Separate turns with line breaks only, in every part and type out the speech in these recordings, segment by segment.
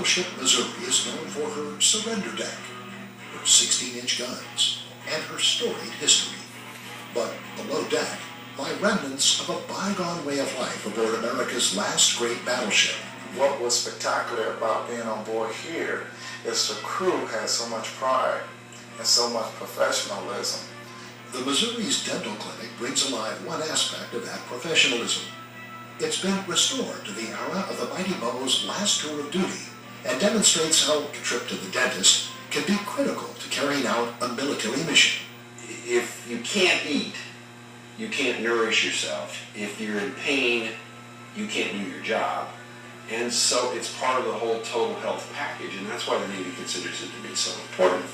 battleship Missouri is known for her surrender deck, her 16-inch guns, and her storied history. But below deck lie remnants of a bygone way of life aboard America's last great battleship.
What was spectacular about being on board here is the crew has so much pride and so much professionalism.
The Missouri's dental clinic brings alive one aspect of that professionalism. It's been restored to the era of the Mighty Bo's last tour of duty and demonstrates how a trip to the dentist can be critical to carrying out a military mission.
If you can't eat, you can't nourish yourself. If you're in pain, you can't do your job. And so it's part of the whole total health package, and that's why the Navy considers it to be so important.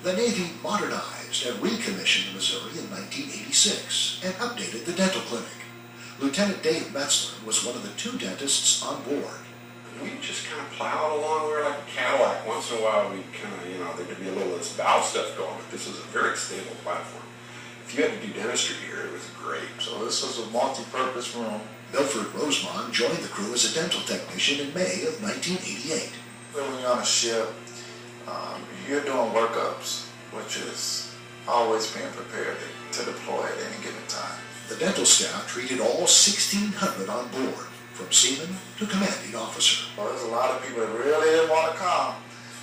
The Navy modernized and recommissioned the Missouri in 1986 and updated the dental clinic. Lieutenant Dave Metzler was one of the two dentists on board.
We just kind of plowed along. We were like a Cadillac. Once in a while, we kind of, there could be a little of this valve stuff going, but this was a very stable platform. If you had to do dentistry here, it was great.
So this was a multi-purpose room.
Milford Rosemond joined the crew as a dental technician in May of 1988.
When you're on a ship, you're doing workups, which is always being prepared to deploy at any given time.
The dental staff treated all 1,600 on board, from seaman to commanding officer.
Well, there's a lot of people that really didn't want to come,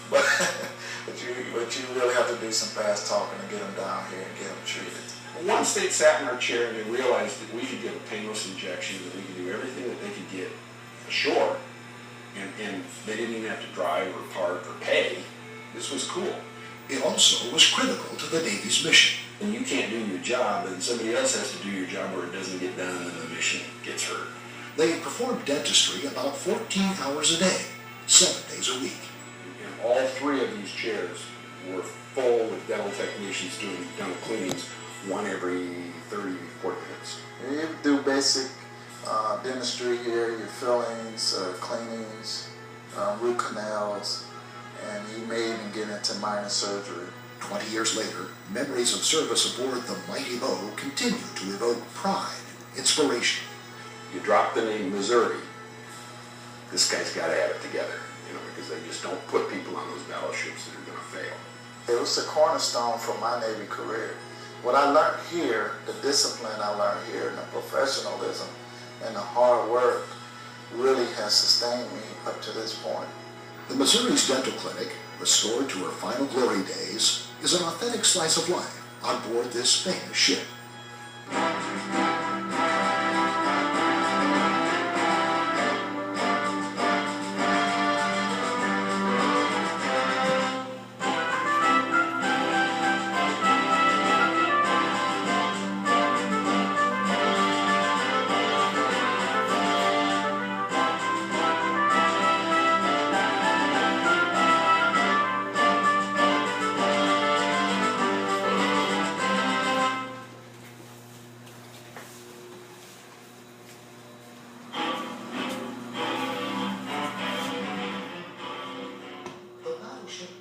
but you really have to do some fast talking to get them down here and get them treated.
Once they sat in our chair and they realized that we could give a painless injection, that we could do everything that they could get ashore, and they didn't even have to drive or park or pay, this was cool.
It also was critical to the Navy's mission.
When you can't do your job, then somebody else has to do your job, or it doesn't get done, and then the mission gets hurt.
They performed dentistry about 14 hours a day, 7 days a week.
And all three of these chairs were full with dental technicians doing dental cleanings, one every 30, 40 minutes.
You do basic dentistry here, your fillings, cleanings, root canals, and you may even get into minor surgery.
20 years later, memories of service aboard the Mighty Bo continue to evoke pride, inspiration.
You drop the name Missouri, this guy's got to have it together, because they just don't put people on those battleships that are going to fail.
It was the cornerstone for my Navy career. What I learned here, the discipline I learned here, and the professionalism and the hard work really has sustained me up to this point.
The Missouri's dental clinic, restored to her final glory days, is an authentic slice of life on board this famous ship.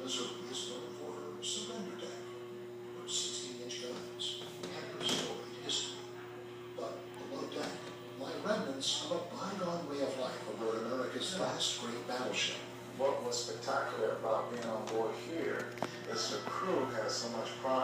Missouri is known for her surrender deck, her 16-inch guns, and her storied history. But below deck lie remnants of a bygone way of life aboard America's last great battleship.
What was spectacular about being on board here is the crew has so much pride.